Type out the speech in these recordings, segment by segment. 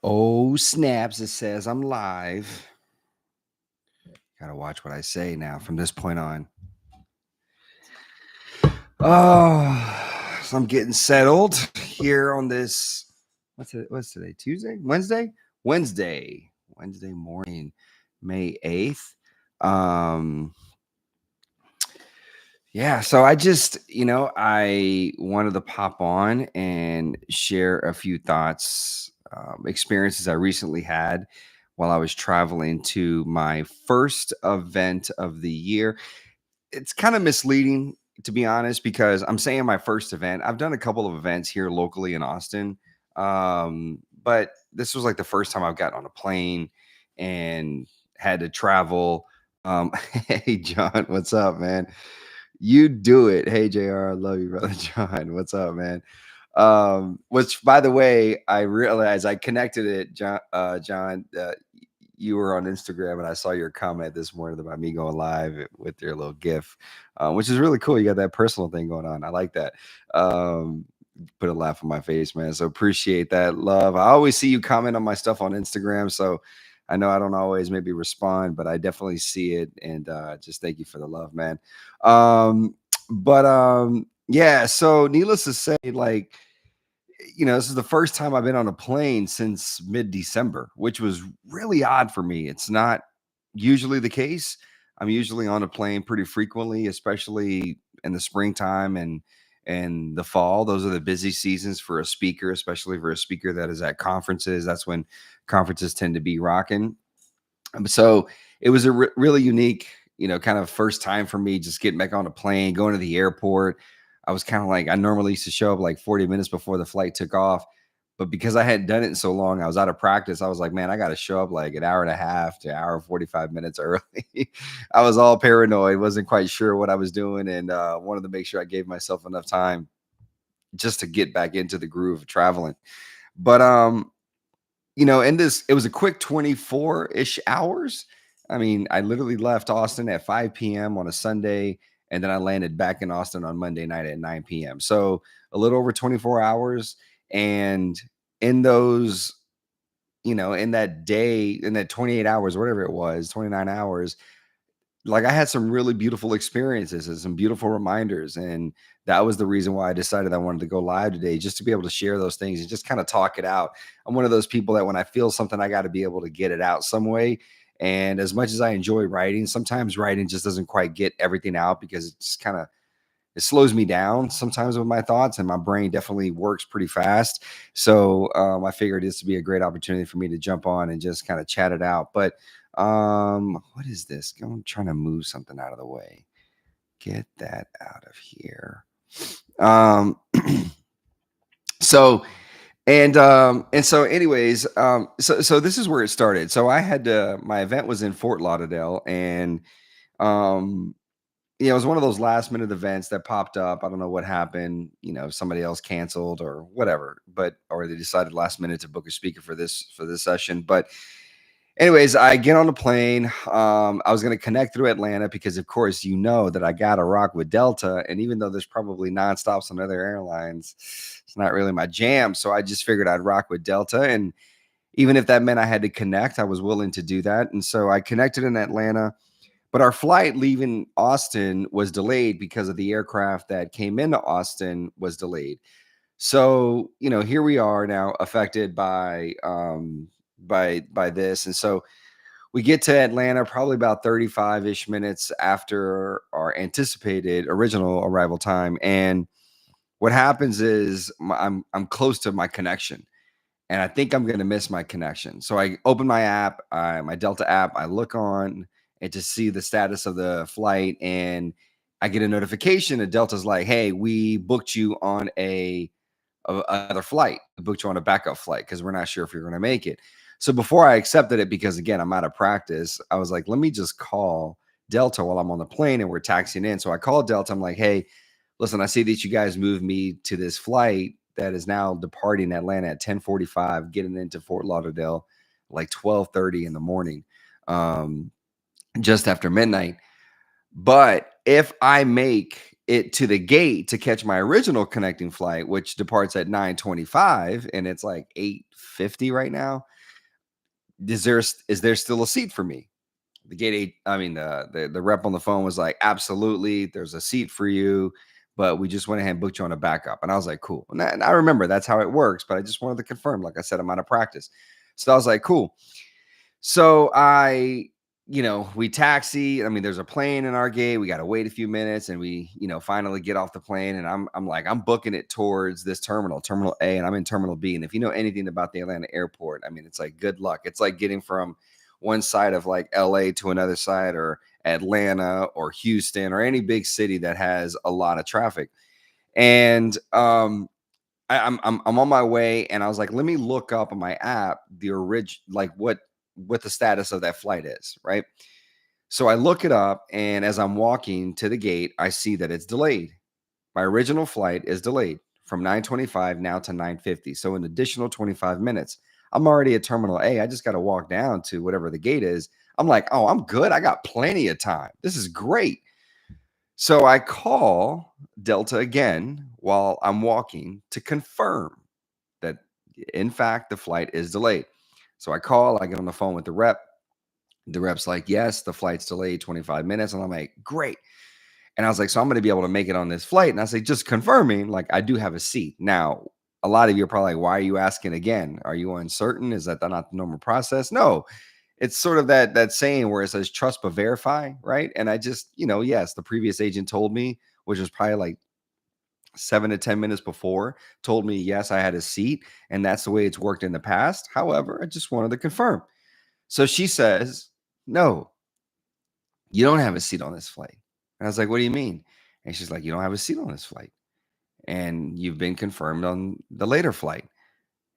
Oh, snaps, it says I'm live. Gotta watch what I say now from this point on. Oh, so I'm getting settled here on this. What's today? Tuesday? Wednesday? Wednesday morning, May 8th. Um, yeah, so I wanted to pop on and share a few thoughts, experiences I recently had while I was traveling to my first event of the year. It's kind of misleading, to be honest, because I'm saying my first event. I've done a couple of events here locally in Austin, but this was like the first time I've gotten on a plane and had to travel. Hey, John, what's up, man? You do it. Hey, JR, I love you, brother. John, what's up, man? Which, by the way, I realized I connected it, John. You were on Instagram, and I saw your comment this morning about me going live with your little GIF, which is really cool. You got that personal thing going on. I like that. Um, Put a laugh on my face, man. So appreciate that love. I always see you comment on my stuff on Instagram, so I know I don't always maybe respond, but I definitely see it, and just thank you for the love, man. Yeah. So needless to say, like, this is the first time I've been on a plane since mid-December, which was really odd for me. It's not usually the case. I'm usually on a plane pretty frequently, especially in the springtime and the fall. Those are the busy seasons for a speaker, especially for a speaker that is at conferences. That's when conferences tend to be rocking. So it was a really unique, kind of first time for me, just getting back on a plane, going to the airport. I was kind of like, I normally used to show up like 40 minutes before the flight took off. But because I hadn't done it in so long, I was out of practice. I was like, man, I got to show up like an hour and a half to an hour and 45 minutes early. I was all paranoid, wasn't quite sure what I was doing, and wanted to make sure I gave myself enough time just to get back into the groove of traveling. But it was a quick 24-ish hours. I mean, I literally left Austin at 5 p.m. on a Sunday, and then I landed back in Austin on Monday night at 9 p.m. So a little over 24 hours. And in those, in that day, in that 28 hours, whatever it was, 29 hours, like, I had some really beautiful experiences and some beautiful reminders. And that was the reason why I decided I wanted to go live today, just to be able to share those things and just kind of talk it out. I'm one of those people that when I feel something, I got to be able to get it out some way. And as much as I enjoy writing, sometimes writing just doesn't quite get everything out because it just kind of it slows me down sometimes with my thoughts, and my brain definitely works pretty fast. So I figured this would be a great opportunity for me to jump on and just kind of chat it out. But what is this? I'm trying to move something out of the way. Get that out of here. Um, so so anyways, so this is where it started. So my event was in Fort Lauderdale, and um it was one of those last minute events that popped up. I don't know what happened. Somebody else canceled or whatever, or they decided last minute to book a speaker for this session. But anyways, I get on the plane. I was going to connect through Atlanta because, of course, that I got to rock with Delta. And even though there's probably nonstops on other airlines, it's not really my jam. So I just figured I'd rock with Delta. And even if that meant I had to connect, I was willing to do that. And so I connected in Atlanta. But our flight leaving Austin was delayed because of the aircraft that came into Austin was delayed. So, here we are now affected by this. And so we get to Atlanta probably about 35-ish minutes after our anticipated original arrival time. And what happens is I'm close to my connection, and I think I'm going to miss my connection. So I open my app, my Delta app, I look on and to see the status of the flight, and I get a notification that Delta's like, "Hey, we booked you on another flight. We booked you on a backup flight because we're not sure if you're going to make it." So before I accepted it, because again, I'm out of practice, I was like, let me just call Delta while I'm on the plane and we're taxiing in. So I called Delta. I'm like, "Hey, listen, I see that you guys moved me to this flight that is now departing Atlanta at 10:45, getting into Fort Lauderdale like 12:30 in the morning, just after midnight. But it to the gate to catch my original connecting flight, which departs at 9:25, and it's like 8:50 right now. Is there still a seat for me? The gate eight, I mean, the rep on the phone was like, absolutely, there's a seat for you, but we just went ahead and booked you on a backup. And I was like, cool. And I remember that's how it works, but I just wanted to confirm. Like I said, I'm out of practice. So I was like, cool. So we taxi. I mean, there's a plane in our gate. We got to wait a few minutes, and we, finally get off the plane. And I'm like, I'm booking it towards this terminal, Terminal A, and I'm in Terminal B. And if you know anything about the Atlanta airport, I mean, it's like good luck. It's like getting from one side of like LA to another side, or Atlanta, or Houston, or any big city that has a lot of traffic. And I'm on my way, and I was like, let me look up on my app the like what the status of that flight is, right? So I look it up, and as I'm walking to the gate, I see that it's delayed. My original flight is delayed from 9:25 now to 9:50. So an additional 25 minutes. I'm already at Terminal A. I just got to walk down to whatever the gate is. I'm like, oh, I'm good. I got plenty of time. This is great. So I call Delta again while I'm walking to confirm that, in fact, the flight is delayed. So I call, I get on the phone with the rep. The rep's like, yes, the flight's delayed 25 minutes. And I'm like, great. And I was like, so I'm going to be able to make it on this flight. And I say, just confirming, like, I do have a seat. Now, a lot of you are probably like, why are you asking again? Are you uncertain? Is that not the normal process? No, it's sort of that saying where it says trust but verify, right? And I just, yes, the previous agent told me, which was probably like 7 to 10 minutes before, told me, yes, I had a seat. And that's the way it's worked in the past. However, I just wanted to confirm. So she says, no, you don't have a seat on this flight. And I was like, what do you mean? And she's like, you don't have a seat on this flight. And you've been confirmed on the later flight.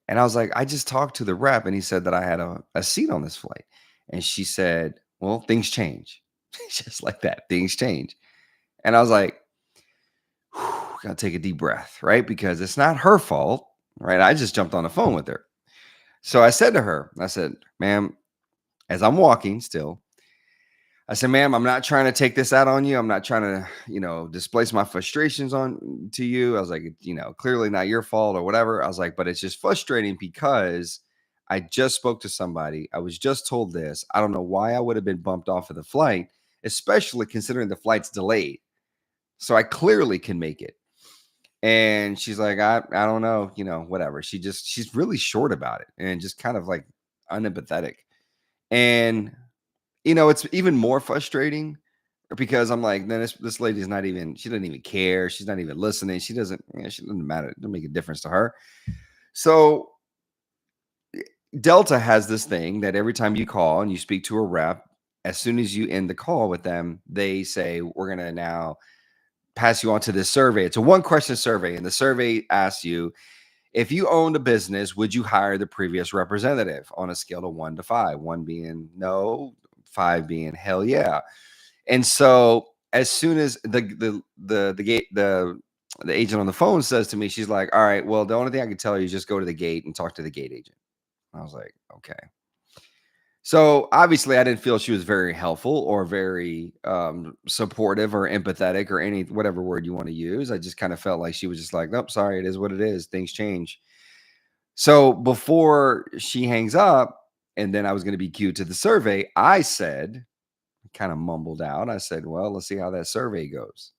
And I was like, I just talked to the rep, and he said that I had a seat on this flight. And she said, well, things change. Just like that, things change. And I was like, gotta take a deep breath, right? Because it's not her fault, right? I just jumped on the phone with her. So I said to her, I said, ma'am, as I'm walking still, I said, ma'am, I'm not trying to take this out on you. I'm not trying to, displace my frustrations on to you. I was like, clearly not your fault or whatever. I was like, but it's just frustrating because I just spoke to somebody. I was just told this. I don't know why I would have been bumped off of the flight, especially considering the flight's delayed. So I clearly can make it. And she's like, I don't know, whatever. She's really short about it and just kind of like unempathetic. And it's even more frustrating because I'm like, then this lady's not even, she doesn't even care. She's not even listening. She doesn't matter. It doesn't make a difference to her. So Delta has this thing that every time you call and you speak to a rep, as soon as you end the call with them, they say, we're going to now pass you on to this survey. It's a 1-question survey. And the survey asks you, if you owned a business, would you hire the previous representative on a scale of 1 to 5? 1 being no, 5 being hell yeah. And so as soon as the agent on the phone says to me, she's like, all right, well, the only thing I can tell you is just go to the gate and talk to the gate agent. I was like, okay. So obviously I didn't feel she was very helpful or very supportive or empathetic or any whatever word you want to use. I just kind of felt like she was just like, nope, sorry, it is what it is. Things change. So before she hangs up, and then I was going to be queued to the survey, I said, kind of mumbled out, I said, well, let's see how that survey goes.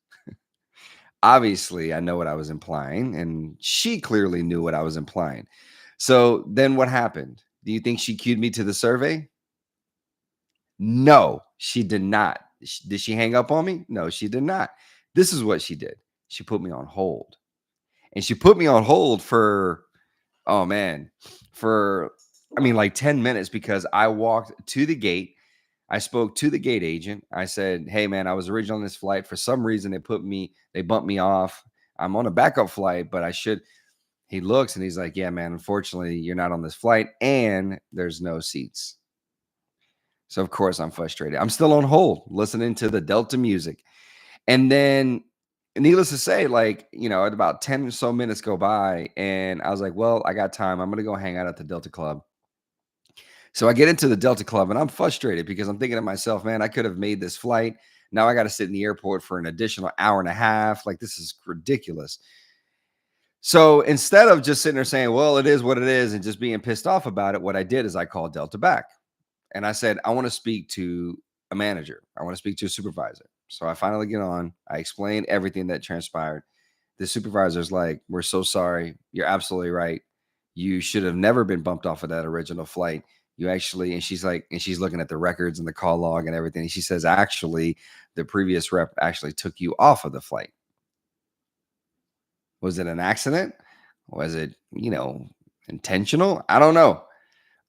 Obviously, I know what I was implying, and she clearly knew what I was implying. So then what happened? Do you think she queued me to the survey? No, she did not. Did she hang up on me? No, she did not. This is what she did. She put me on hold. And she put me on hold for, oh man, for, like 10 minutes because I walked to the gate. I spoke to the gate agent. I said, hey man, I was originally on this flight. For some reason, they bumped me off. I'm on a backup flight, but he looks and he's like, yeah, man, unfortunately, you're not on this flight and there's no seats. So of course I'm frustrated. I'm still on hold listening to the Delta music. And then needless to say, at about 10 or so minutes go by and I was like, well, I got time. I'm going to go hang out at the Delta Club. So I get into the Delta Club and I'm frustrated because I'm thinking to myself, man, I could have made this flight. Now I got to sit in the airport for an additional hour and a half. Like, this is ridiculous. So instead of just sitting there saying, well, it is what it is, and just being pissed off about it, what I did is I called Delta back and I said, I want to speak to a manager. I want to speak to a supervisor. So I finally get on. I explain everything that transpired. The supervisor's like, we're so sorry. You're absolutely right. You should have never been bumped off of that original flight. You actually, and she's like, and she's looking at the records and the call log and everything. And she says, actually, the previous rep actually took you off of the flight. Was it an accident? Was it, intentional? I don't know.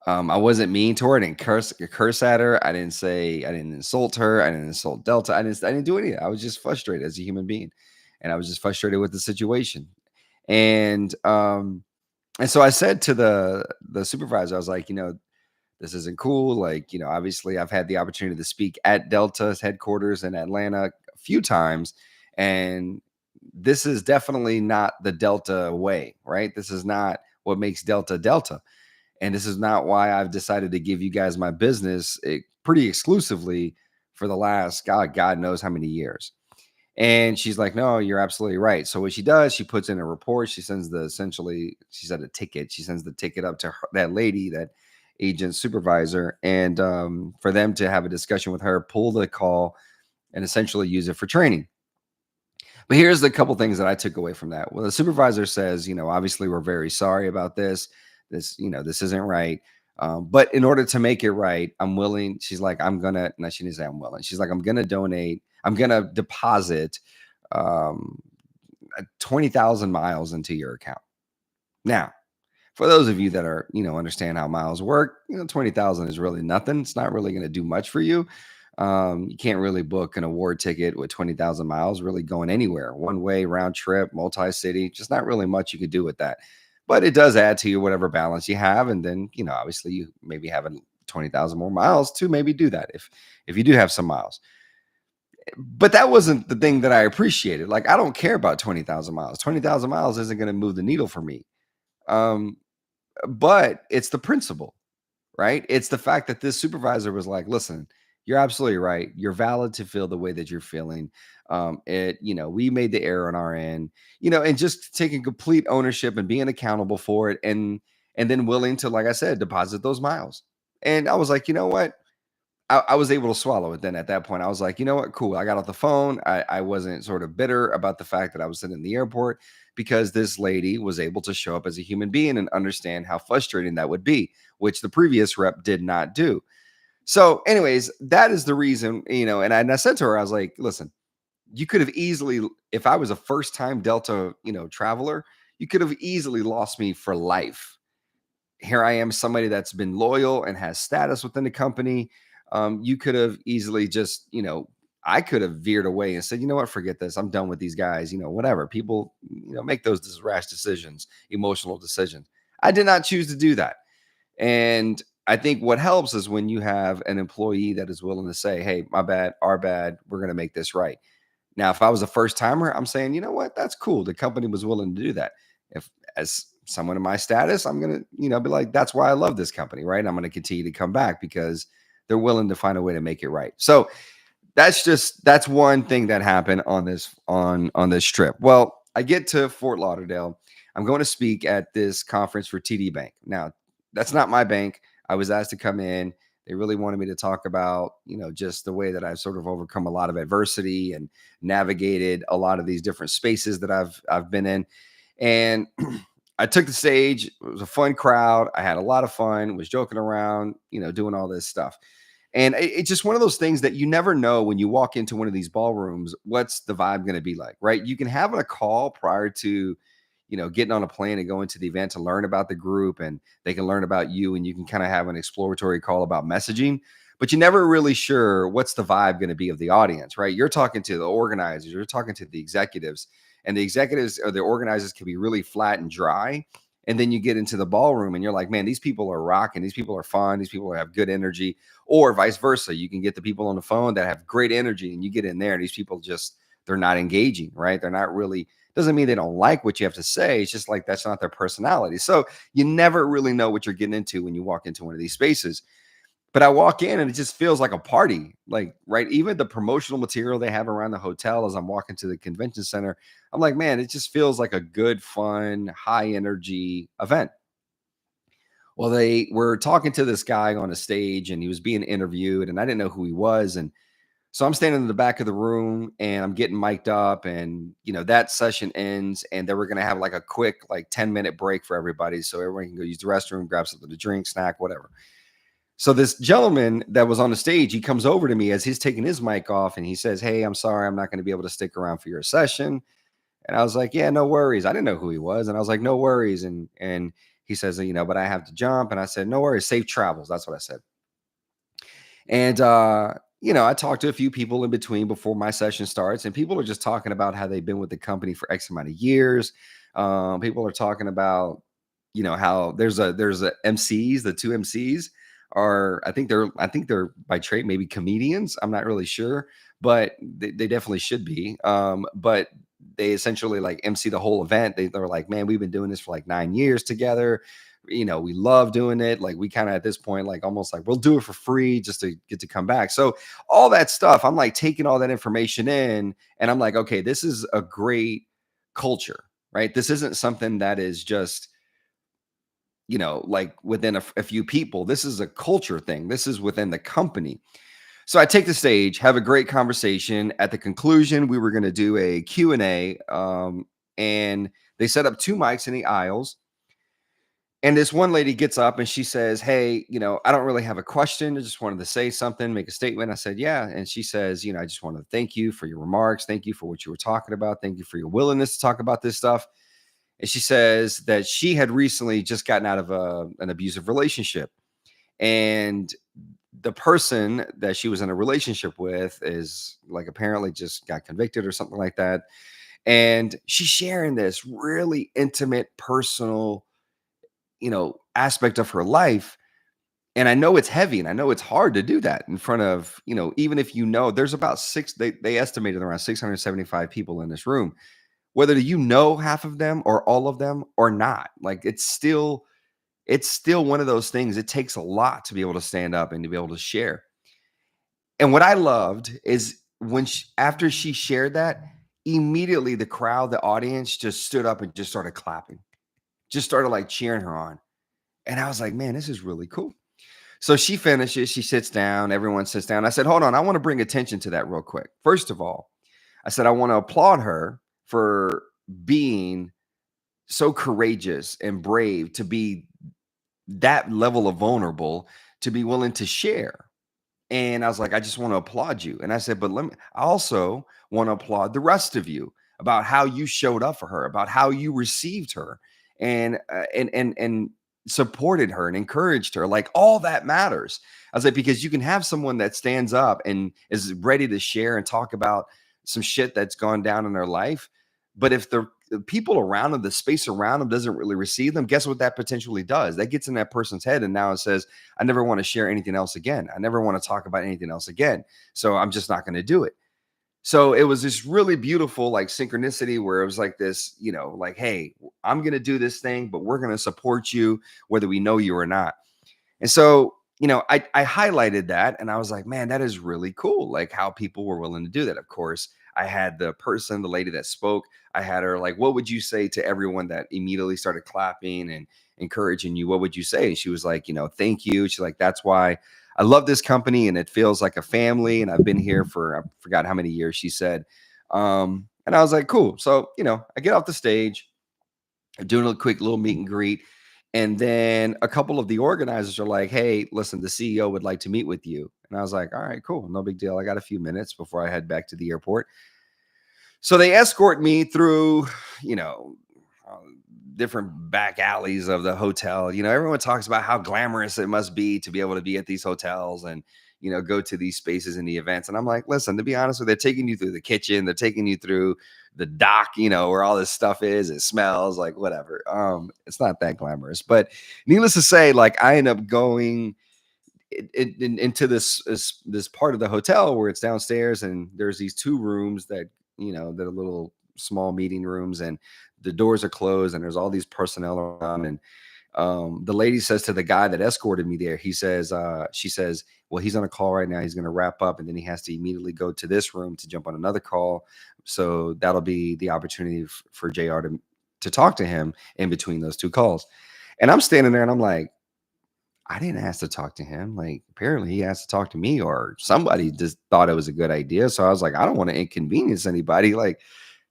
I wasn't mean to her. I didn't curse at her. I didn't insult her. I didn't insult Delta. I didn't do anything. I was just frustrated as a human being. And I was just frustrated with the situation. And and so I said to the supervisor, I was like, this isn't cool. Like, obviously I've had the opportunity to speak at Delta's headquarters in Atlanta a few times. And this is definitely not the Delta way, right? This is not what makes Delta Delta. And this is not why I've decided to give you guys my business pretty exclusively for the last God knows how many years. And she's like, no, you're absolutely right. So what she does, she puts in a report. She sends she said a ticket. She sends the ticket up to that lady, that agent supervisor, and for them to have a discussion with her, pull the call, and essentially use it for training. But here's the couple things that I took away from that. Well, the supervisor says, obviously we're very sorry about this. This isn't right. But in order to make it right, I'm willing. She's like, no, she didn't say I'm willing. She's like, I'm going to deposit um, 20,000 miles into your account. Now, for those of you that are, understand how miles work, 20,000 is really nothing. It's not really going to do much for you. You can't really book an award ticket with 20,000 miles really going anywhere. One way, round trip, multi-city, just not really much you could do with that. But it does add to your whatever balance you have. And then, obviously you maybe have 20,000 more miles to maybe do that if you do have some miles. But that wasn't the thing that I appreciated. Like, I don't care about 20,000 miles. 20,000 miles isn't going to move the needle for me. But it's the principle, right? It's the fact that this supervisor was like, listen, you're absolutely right. You're valid to feel the way that you're feeling. We made the error on our end, and just taking complete ownership and being accountable for it, and then willing to, like I said, deposit those miles. And I was like, you know what? I was able to swallow it then at that point. I was like, you know what? Cool. I got off the phone. I wasn't sort of bitter about the fact that I was sitting in the airport, because this lady was able to show up as a human being and understand how frustrating that would be, which the previous rep did not do. So, anyways, that is the reason, and I said to her, I was like, listen, you could have easily, if I was a first time Delta, traveler, you could have easily lost me for life. Here I am, somebody that's been loyal and has status within the company. You could have easily just, I could have veered away and said, you know what, forget this. I'm done with these guys. Whatever. People, make those rash decisions, emotional decisions. I did not choose to do that. And I think what helps is when you have an employee that is willing to say, hey, my bad, our bad, we're going to make this right. Now, if I was a first timer, I'm saying, you know what, that's cool. The company was willing to do that. If, as someone in my status, I'm going to, be like, that's why I love this company, right? I'm going to continue to come back because they're willing to find a way to make it right. So that's one thing that happened on this trip. Well, I get to Fort Lauderdale. I'm going to speak at this conference for TD Bank. Now, that's not my bank. I was asked to come in. They really wanted me to talk about, just the way that I've sort of overcome a lot of adversity and navigated a lot of these different spaces that I've been in. And I took the stage. It was a fun crowd. I had a lot of fun, was joking around, doing all this stuff. And it's just one of those things that you never know when you walk into one of these ballrooms, what's the vibe going to be like, right? You can have a call prior to, getting on a plane and going to the event to learn about the group, and they can learn about you, and you can kind of have an exploratory call about messaging, but you're never really sure what's the vibe going to be of the audience, right? You're talking to the organizers, you're talking to the executives, and the executives or the organizers can be really flat and dry. And then you get into the ballroom and you're like, man, these people are rocking. These people are fun. These people have good energy. Or vice versa. You can get the people on the phone that have great energy, and you get in there and these people they're not engaging, right? They're not really, doesn't mean they don't like what you have to say. It's just like, that's not their personality. So you never really know what you're getting into when you walk into one of these spaces. But I walk in and it just feels like a party. Like, right, even the promotional material they have around the hotel as I'm walking to the convention center, I'm like, man, it just feels like a good, fun, high energy event. Well, they were talking to this guy on a stage and he was being interviewed, and I didn't know who he was. And so I'm standing in the back of the room and I'm getting mic'd up, and that session ends, and they were gonna have like a quick, like, 10-minute break for everybody. So everyone can go use the restroom, grab something to drink, snack, whatever. So this gentleman that was on the stage, he comes over to me as he's taking his mic off and he says, "Hey, I'm sorry, I'm not going to be able to stick around for your session." And I was like, "Yeah, no worries." I didn't know who he was. And I was like, "No worries." And he says, "But I have to jump." And I said, "No worries, safe travels." That's what I said. And I talked to a few people in between before my session starts, and people are just talking about how they've been with the company for X amount of years. People are talking about, how there's a MCs, the two MCs are, I think they're by trade maybe comedians. I'm not really sure, but they definitely should be. But they essentially like MC the whole event. They're like, man, we've been doing this for like 9 years together. We love doing it. Like, we kind of at this point, like, almost like we'll do it for free just to get to come back. So all that stuff, I'm like taking all that information in, and I'm like, okay, this is a great culture, right? This isn't something that is just, like within a few people. This is a culture thing. This is within the company. So I take the stage, have a great conversation. At the conclusion, we were going to do a Q&A, and they set up two mics in the aisles. And this one lady gets up and she says, "Hey, I don't really have a question. I just wanted to say something, make a statement." I said, "Yeah." And she says, "I just want to thank you for your remarks. Thank you for what you were talking about. Thank you for your willingness to talk about this stuff." And she says that she had recently just gotten out of an abusive relationship. And the person that she was in a relationship with is like apparently just got convicted or something like that. And she's sharing this really intimate, personal, aspect of her life. And I know it's heavy and I know it's hard to do that in front of, even if there's about they estimated around 675 people in this room, whether half of them or all of them or not. Like, it's still one of those things. It takes a lot to be able to stand up and to be able to share. And what I loved is after she shared that, immediately the crowd, the audience just stood up and just started clapping, just started like cheering her on. And I was like, man, this is really cool. So she finishes, she sits down, everyone sits down. I said, hold on, I want to bring attention to that real quick. First of all, I said, I want to applaud her for being so courageous and brave to be that level of vulnerable, to be willing to share. And I was like, I just want to applaud you. And I said, but I also want to applaud the rest of you about how you showed up for her, about how you received her and supported her and encouraged her. Like, all that matters. I was like, because you can have someone that stands up and is ready to share and talk about some shit that's gone down in their life. But if the people around them, the space around them doesn't really receive them, guess what that potentially does? That gets in that person's head. And now it says, I never want to share anything else again. I never want to talk about anything else again. So I'm just not going to do it. So it was this really beautiful, like, synchronicity where it was like this, like, hey, I'm going to do this thing, but we're going to support you whether we know you or not. And so, I highlighted that and I was like, man, that is really cool. Like, how people were willing to do that. Of course, I had the lady that spoke, I had her like, what would you say to everyone that immediately started clapping and encouraging you? What would you say? And she was like, thank you. She's like, that's why I love this company and it feels like a family. And I've been here for, I forgot how many years she said. And I was like, cool. So, I get off the stage, doing a quick little meet and greet. And then a couple of the organizers are like, hey, listen, the CEO would like to meet with you. And I was like, all right, cool. No big deal. I got a few minutes before I head back to the airport. So they escort me through, you know, uh, different back alleys of the hotel. Everyone talks about how glamorous it must be to be able to be at these hotels and, go to these spaces and the events. And I'm like, listen, to be honest with you, they're taking you through the kitchen, they're taking you through the dock, where all this stuff is. It smells like whatever. It's not that glamorous, but needless to say, like, I end up going into this part of the hotel where it's downstairs, and there's these two rooms that are little small meeting rooms, and the doors are closed, and there's all these personnel around. And The lady says to the guy that escorted me there, she says, well, he's on a call right now. He's going to wrap up and then he has to immediately go to this room to jump on another call. So that'll be the opportunity for JR to talk to him in between those two calls. And I'm standing there and I'm like, I didn't ask to talk to him. Like, apparently he asked to talk to me, or somebody just thought it was a good idea. So I was like, I don't want to inconvenience anybody. Like,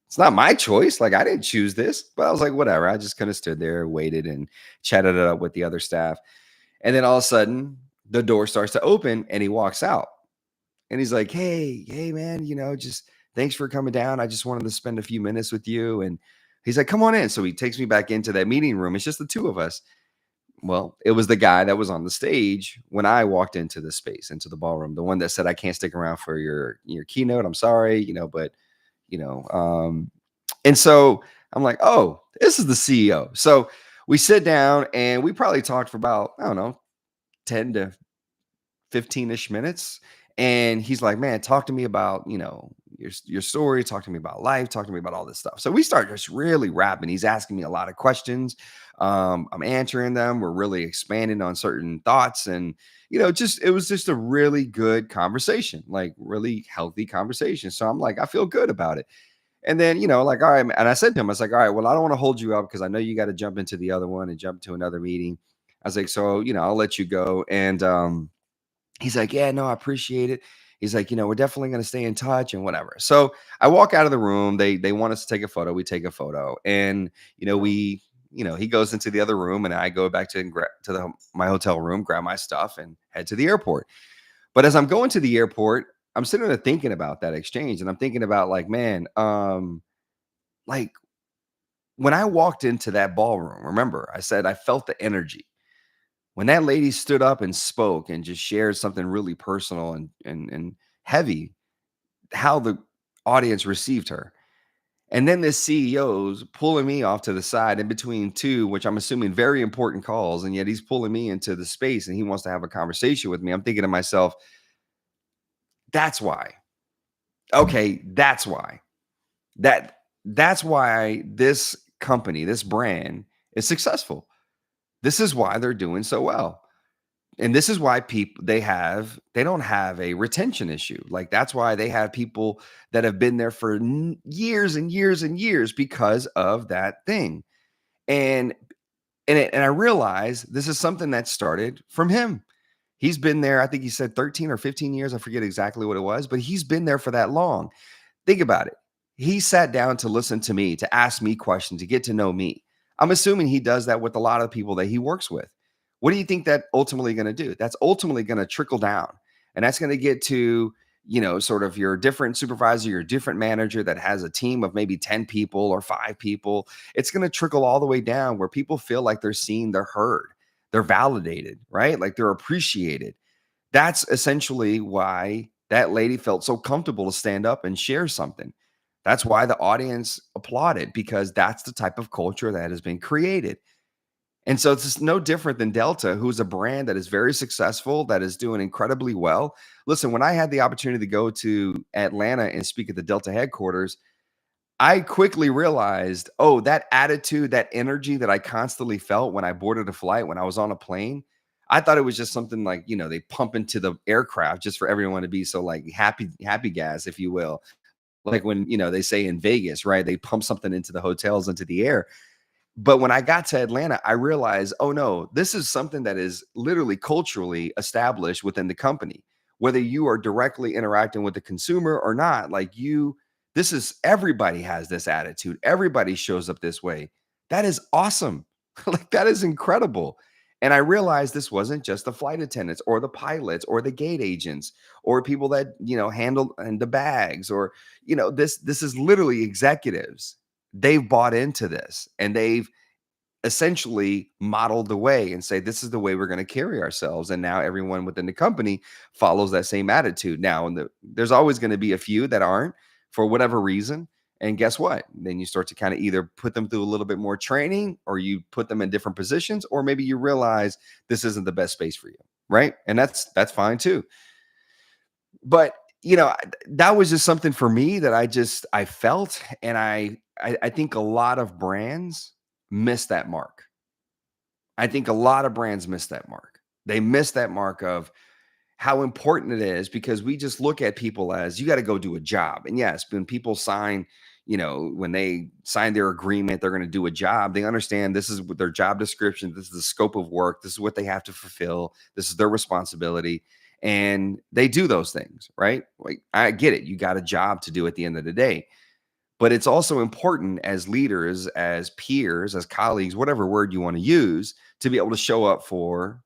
it's not my choice. Like, I didn't choose this. But I was like, whatever. I just kind of stood there, waited, and chatted it up with the other staff. And then all of a sudden, the door starts to open and he walks out. And he's like, hey, man, just thanks for coming down. I just wanted to spend a few minutes with you. And he's like, come on in. So he takes me back into that meeting room. It's just the two of us. Well, it was the guy that was on the stage when I walked into the space, into the ballroom, the one that said, I can't stick around for your keynote. I'm sorry, but you know, um, and so I'm like, oh, this is the CEO. So we sit down and we probably talked for about, I don't know, 10 to 15-ish minutes. And he's like, man, talk to me about, your story, talk to me about life, talk to me about all this stuff. So we start just really rapping. He's asking me a lot of questions. I'm answering them. We're really expanding on certain thoughts. And, just it was just a really good conversation, like really healthy conversation. So I'm like, I feel good about it. And then, like, all right. And I said to him, I was like, all right, well, I don't want to hold you up because I know you got to jump into the other one and jump to another meeting. I was like, so, I'll let you go. And he's like, "Yeah, no, I appreciate it." He's like, "We're definitely gonna stay in touch and whatever." So I walk out of the room. They want us to take a photo. We take a photo, and he goes into the other room, and I go back to my hotel room, grab my stuff, and head to the airport. But as I'm going to the airport, I'm sitting there thinking about that exchange, and I'm thinking about like, man, like when I walked into that ballroom, remember I said I felt the energy when that lady stood up and spoke and just shared something really personal and heavy, how the audience received her. And then this CEO's pulling me off to the side in between two, which I'm assuming very important calls, and yet he's pulling me into the space and he wants to have a conversation with me. I'm thinking to myself, that's why. Okay, that's why. That's why this company, this brand is successful. This is why they're doing so well. And this is why people they don't have a retention issue. Like that's why they have people that have been there for years and years and years because of that thing. And and I realized this is something that started from him. He's been there, I think he said 13 or 15 years. I forget exactly what it was, but he's been there for that long. Think about it. He sat down to listen to me, to ask me questions, to get to know me. I'm assuming he does that with a lot of people that he works with. What do you think that ultimately going to do? That's ultimately going to trickle down. And that's going to get to, sort of your different supervisor, your different manager that has a team of maybe 10 people or 5 people. It's going to trickle all the way down where people feel like they're seen, they're heard, they're validated, right? Like they're appreciated. That's essentially why that lady felt so comfortable to stand up and share something. That's why the audience applauded because that's the type of culture that has been created. And so it's just no different than Delta, who's a brand that is very successful, that is doing incredibly well. Listen, when I had the opportunity to go to Atlanta and speak at the Delta headquarters, I quickly realized, oh, that attitude, that energy that I constantly felt when I boarded a flight, when I was on a plane, I thought it was just something like, they pump into the aircraft just for everyone to be so like happy gas, if you will. Like when, they say in Vegas, right? They pump something into the hotels, into the air. But when I got to Atlanta, I realized, oh no, this is something that is literally culturally established within the company. Whether you are directly interacting with the consumer or not, this is everybody has this attitude. Everybody shows up this way. That is awesome. Like that is incredible. And I realized this wasn't just the flight attendants or the pilots or the gate agents or people that, handle and the bags or, this is literally executives. They've bought into this and they've essentially modeled the way and say this is the way we're going to carry ourselves, and now everyone within the company follows that same attitude. Now there's always going to be a few that aren't for whatever reason, and guess what, then you start to kind of either put them through a little bit more training or you put them in different positions, or maybe you realize this isn't the best space for you, right? And that's fine too. But that was just something for me that I felt, and I think a lot of brands miss that mark. I think a lot of brands miss that mark. They miss that mark of how important it is because we just look at people as you got to go do a job. And yes, when people sign, when they sign their agreement, they're going to do a job. They understand this is what their job description, this is the scope of work, this is what they have to fulfill, this is their responsibility. And they do those things, right? Like, I get it. You got a job to do at the end of the day. But it's also important as leaders, as peers, as colleagues, whatever word you want to use, to be able to show up for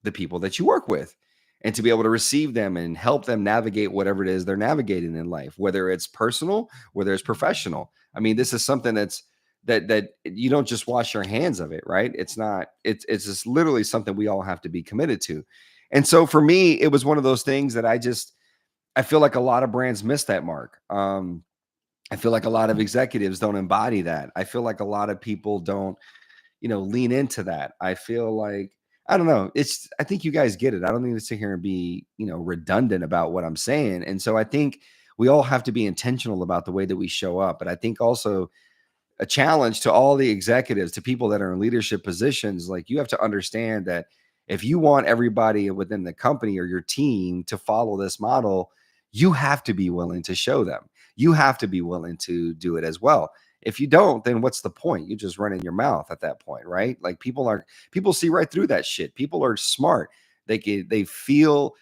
the people that you work with and to be able to receive them and help them navigate whatever it is they're navigating in life, whether it's personal, whether it's professional. I mean, this is something that you don't just wash your hands of it, right? It's not, it's just literally something we all have to be committed to. And so for me, it was one of those things that I feel like a lot of brands miss that mark. I feel like a lot of executives don't embody that. I feel like a lot of people don't, lean into that. I feel like I don't know. I think you guys get it. I don't need to sit here and be, redundant about what I'm saying. And so I think we all have to be intentional about the way that we show up. But I think also a challenge to all the executives, to people that are in leadership positions, like you have to understand that if you want everybody within the company or your team to follow this model, you have to be willing to show them. You have to be willing to do it as well. If you don't, then what's the point? You just run in your mouth at that point, right? Like people see right through that shit. People are smart. They feel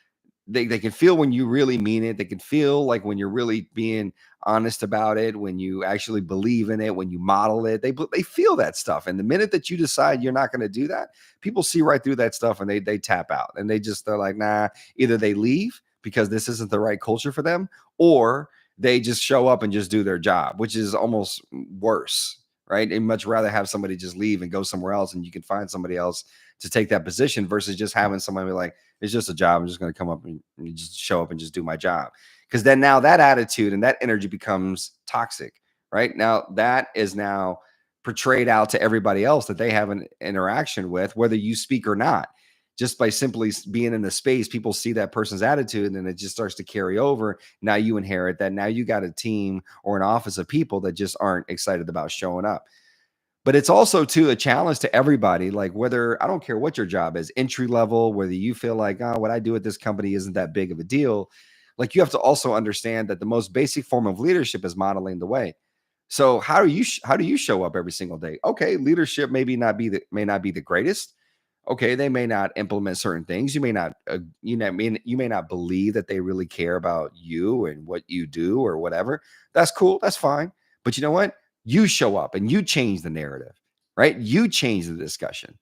they can feel when you really mean it. They can feel like when you're really being honest about it, when you actually believe in it, when you model it. They feel that stuff. And the minute that you decide you're not going to do that, people see right through that stuff and they tap out and they're like, nah, either they leave because this isn't the right culture for them, or they just show up and just do their job, which is almost worse, right? And much rather have somebody just leave and go somewhere else and you can find somebody else to take that position versus just having somebody be like, it's just a job. I'm just going to come up and just show up and just do my job. Because then now that attitude and that energy becomes toxic, right? Now that is now portrayed out to everybody else that they have an interaction with, whether you speak or not. Just by simply being in the space, people see that person's attitude and then it just starts to carry over. Now you inherit that. Now you got a team or an office of people that just aren't excited about showing up. But it's also too a challenge to everybody, like whether I don't care what your job is, entry level, whether you feel like, oh, what I do at this company isn't that big of a deal. Like you have to also understand that the most basic form of leadership is modeling the way. So how do you show up every single day? Okay, leadership may not be the greatest. Okay, they may not implement certain things. You may not, you may not believe that they really care about you and what you do or whatever. That's cool. That's fine. But you know what? You show up and you change the narrative, right? You change the discussion.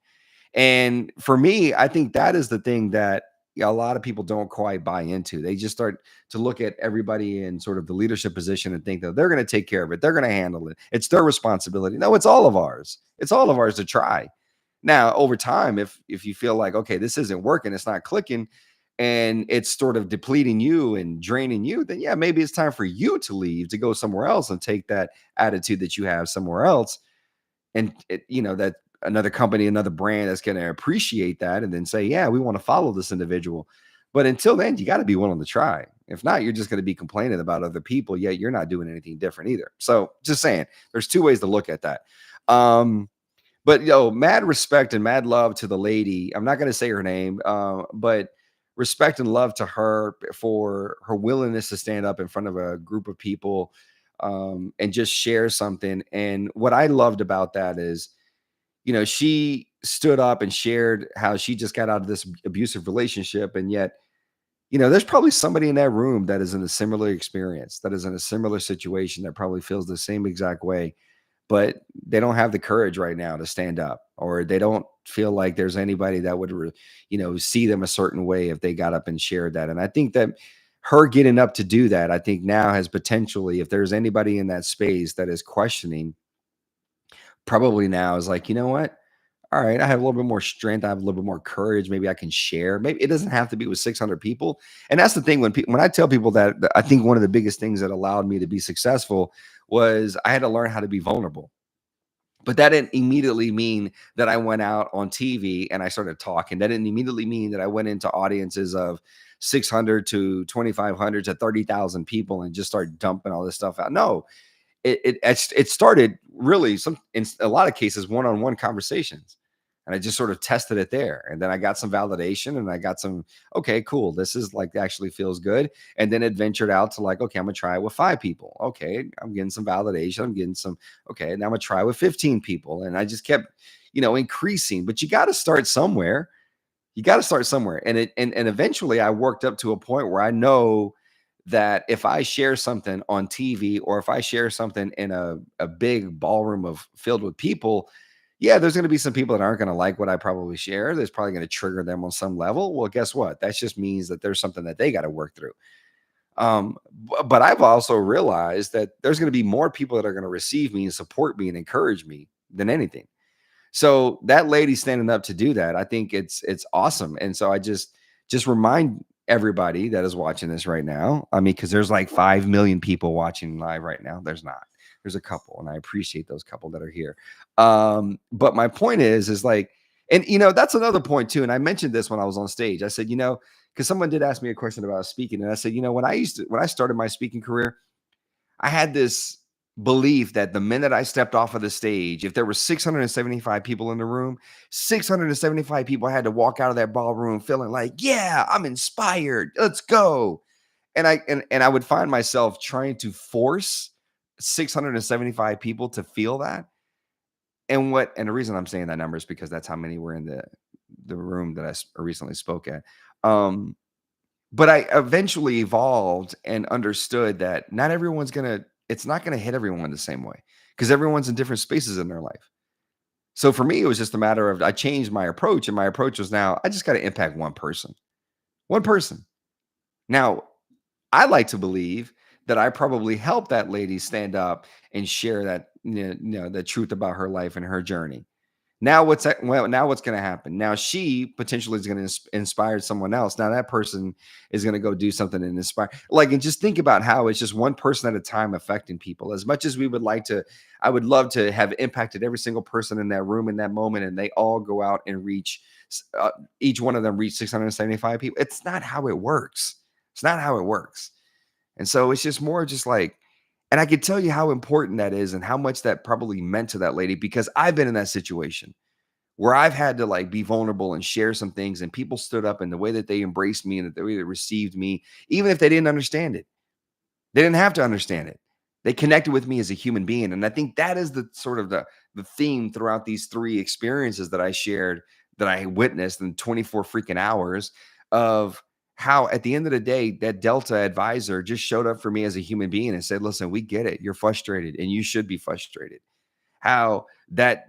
And for me, I think that is the thing that a lot of people don't quite buy into. They just start to look at everybody in sort of the leadership position and think that they're going to take care of it. They're going to handle it. It's their responsibility. No, it's all of ours. It's all of ours to try. Now, over time, if you feel like, okay, this isn't working, it's not clicking, and it's sort of depleting you and draining you, then yeah, maybe it's time for you to leave to go somewhere else and take that attitude that you have somewhere else. And that another company, another brand that's going to appreciate that and then say, yeah, we want to follow this individual. But until then, you got to be willing to try. If not, you're just going to be complaining about other people, yet you're not doing anything different either. So just saying, there's two ways to look at that. But mad respect and mad love to the lady. I'm not going to say her name, but respect and love to her for her willingness to stand up in front of a group of people and just share something. And what I loved about that is, she stood up and shared how she just got out of this abusive relationship, and yet, there's probably somebody in that room that is in a similar experience, that is in a similar situation, that probably feels the same exact way, but they don't have the courage right now to stand up, or they don't feel like there's anybody that would see them a certain way if they got up and shared that. And I think that her getting up to do that, I think now has potentially, if there's anybody in that space that is questioning, probably now is like, you know what, all right, I have a little bit more strength, I have a little bit more courage, maybe I can share. Maybe it doesn't have to be with 600 people. And that's the thing, when I tell people that I think one of the biggest things that allowed me to be successful was I had to learn how to be vulnerable. But that didn't immediately mean that I went out on TV and I started talking. That didn't immediately mean that I went into audiences of 600 to 2,500 to 30,000 people and just started dumping all this stuff out. No, it started really in a lot of cases one-on-one conversations. And I just sort of tested it there. And then I got some validation and I got some, okay, cool. This is like actually feels good. And then it ventured out to like, okay, I'm gonna try it with 5 people. Okay, I'm getting some validation. I'm getting some, okay, now I'm gonna try with 15 people. And I just kept, increasing. But you got to start somewhere. You got to start somewhere. And eventually I worked up to a point where I know that if I share something on TV or if I share something in a big ballroom of filled with people, yeah, there's going to be some people that aren't going to like what I probably share. There's probably going to trigger them on some level. Well, guess what? That just means that there's something that they got to work through. But I've also realized that there's going to be more people that are going to receive me and support me and encourage me than anything. So that lady standing up to do that, I think it's awesome. And so I just remind everybody that is watching this right now. I mean, because there's like 5 million people watching live right now. There's not. There's a couple, and I appreciate those couple that are here. But my point is like, and that's another point too. And I mentioned this when I was on stage. I said, because someone did ask me a question about speaking, and I said, when I started my speaking career, I had this belief that the minute I stepped off of the stage, if there were 675 people in the room, 675 people had to walk out of that ballroom feeling like, yeah, I'm inspired. Let's go. And I would find myself trying to force 675 people to feel that. And the reason I'm saying that number is because that's how many were in the room that I recently spoke at. But I eventually evolved and understood that it's not gonna hit everyone the same way because everyone's in different spaces in their life. So for me, it was just a matter of I changed my approach, and my approach was now I just got to impact one person. One person. Now, I like to believe that I probably helped that lady stand up and share that, the truth about her life and her journey. Now what's gonna happen? Now she potentially is gonna inspire someone else. Now that person is gonna go do something and inspire. And just think about how it's just one person at a time affecting people. As much as we would like to, I would love to have impacted every single person in that room in that moment, and they all go out and reach. Each one of them reach 675 people. It's not how it works. It's not how it works. And so it's just more just like, and I could tell you how important that is and how much that probably meant to that lady because I've been in that situation where I've had to like be vulnerable and share some things, and people stood up, and the way that they embraced me and the way they received me, even if they didn't understand it, they didn't have to understand it. They connected with me as a human being. And I think that is the sort of the theme throughout these 3 experiences that I shared, that I witnessed in 24 freaking hours of how at the end of the day, that Delta advisor just showed up for me as a human being and said, listen, we get it. You're frustrated and you should be frustrated. How that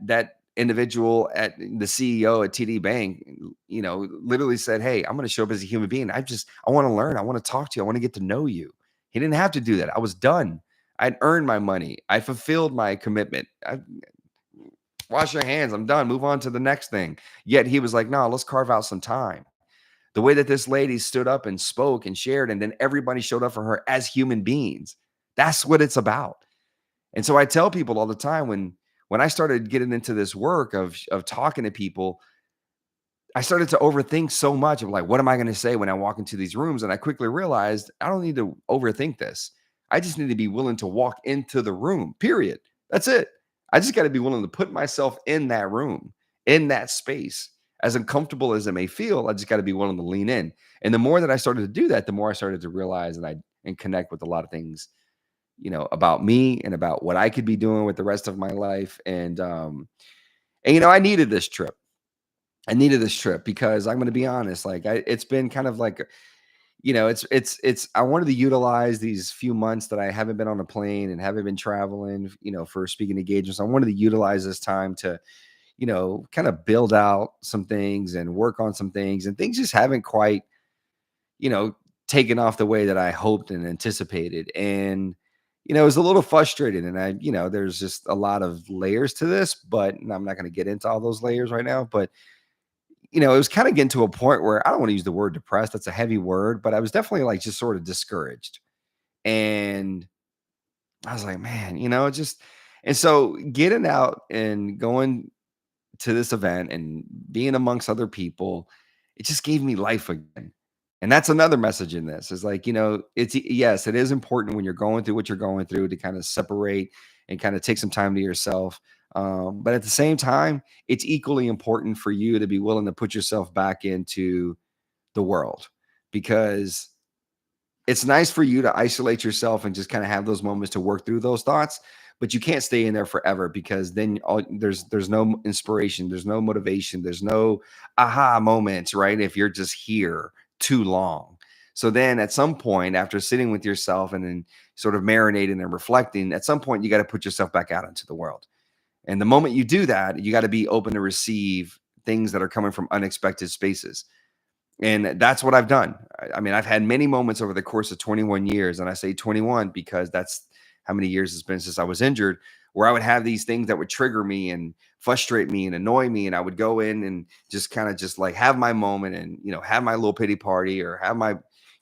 individual at the CEO at TD Bank, literally said, hey, I'm going to show up as a human being. I want to learn. I want to talk to you. I want to get to know you. He didn't have to do that. I was done. I'd earned my money. I fulfilled my commitment. Wash your hands. I'm done. Move on to the next thing. Yet he was like, no, let's carve out some time. The way that this lady stood up and spoke and shared, and then everybody showed up for her as human beings. That's what it's about. And so I tell people all the time when I started getting into this work of talking to people, I started to overthink so much of like, what am I going to say when I walk into these rooms? And I quickly realized I don't need to overthink this. I just need to be willing to walk into the room, period. That's it. I just got to be willing to put myself in that room, in that space. As uncomfortable as it may feel, I just got to be willing to lean in. And the more that I started to do that, the more I started to realize and connect with a lot of things, about me and about what I could be doing with the rest of my life. And I needed this trip. I needed this trip because I'm going to be honest, like it's been kind of like, I wanted to utilize these few months that I haven't been on a plane and haven't been traveling, for speaking engagements. I wanted to utilize this time to, kind of build out some things and work on some things, and things just haven't quite, you know, taken off the way that I hoped and anticipated. And, it was a little frustrating. And there's just a lot of layers to this, but and I'm not going to get into all those layers right now. But, it was kind of getting to a point where I don't want to use the word depressed. That's a heavy word, but I was definitely like just sort of discouraged. And I was like, man, and so getting out and going to this event and being amongst other people, it just gave me life again. And that's another message in this is like, yes, it is important when you're going through what you're going through to kind of separate and kind of take some time to yourself. But at the same time, it's equally important for you to be willing to put yourself back into the world, because it's nice for you to isolate yourself and just kind of have those moments to work through those thoughts, but you can't stay in there forever, because then there's no inspiration, there's no motivation, there's no aha moments, right? If you're just here too long. So then at some point, after sitting with yourself and then sort of marinating and reflecting, at some point you got to put yourself back out into the world. And the moment you do that, you got to be open to receive things that are coming from unexpected spaces. And that's what I've done. I mean, I've had many moments over the course of 21 years, and I say 21 because that's how many years it's been since I was injured, where I would have these things that would trigger me and frustrate me and annoy me. And I would go in and just kind of just like have my moment and, have my little pity party or have my,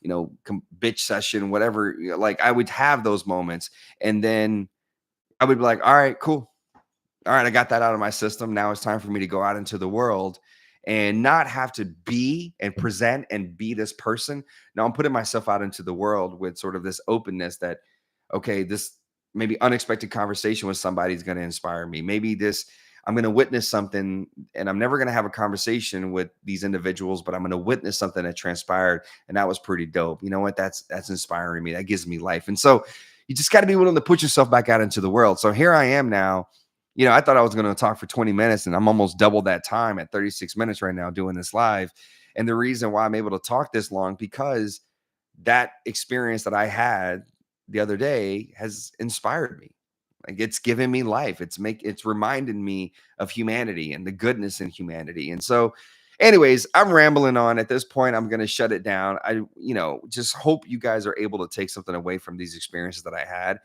bitch session, whatever. Like I would have those moments. And then I would be like, all right, cool. All right, I got that out of my system. Now it's time for me to go out into the world and not have to be and present and be this person. Now I'm putting myself out into the world with sort of this openness that, okay, this maybe unexpected conversation with somebody is going to inspire me. Maybe I'm going to witness something, and I'm never going to have a conversation with these individuals, but I'm going to witness something that transpired. And that was pretty dope. You know what? That's inspiring me. That gives me life. And so you just got to be willing to put yourself back out into the world. So here I am now. I thought I was going to talk for 20 minutes, and I'm almost double that time at 36 minutes right now doing this live. And the reason why I'm able to talk this long, because that experience that I had the other day has inspired me. Like it's given me life. It's reminded me of humanity and the goodness in humanity. And so, anyways, I'm rambling on. At this point, I'm going to shut it down. Just hope you guys are able to take something away from these experiences that I had.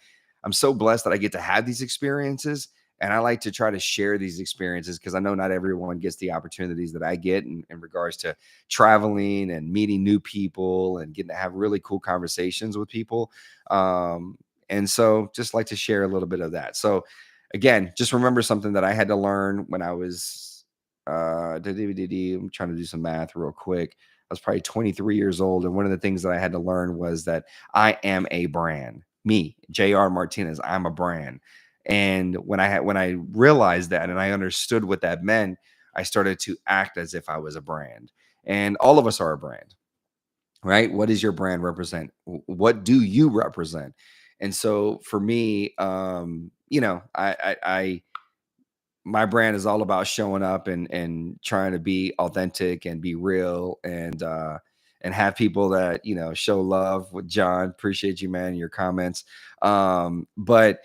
I'm so blessed that I get to have these experiences. And I like to try to share these experiences because I know not everyone gets the opportunities that I get in regards to traveling and meeting new people and getting to have really cool conversations with people. And so just like to share a little bit of that. So again, just remember something that I had to learn when I was I'm trying to do some math real quick. I was probably 23 years old. And one of the things that I had to learn was that I am a brand. Me, JR Martinez, I'm a brand. And when I realized that and I understood what that meant, I started to act as if I was a brand. And all of us are a brand, right? What does your brand represent? What do you represent? And so for me, I my brand is all about showing up and trying to be authentic and be real and have people that show love. With John, appreciate you, man, your comments. But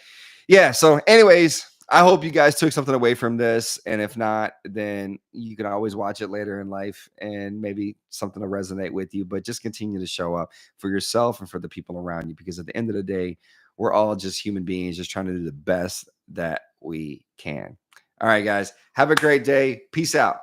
yeah, so anyways, I hope you guys took something away from this, and if not, then you can always watch it later in life and maybe something to resonate with you. But just continue to show up for yourself and for the people around you, because at the end of the day, we're all just human beings just trying to do the best that we can. All right, guys, have a great day. Peace out.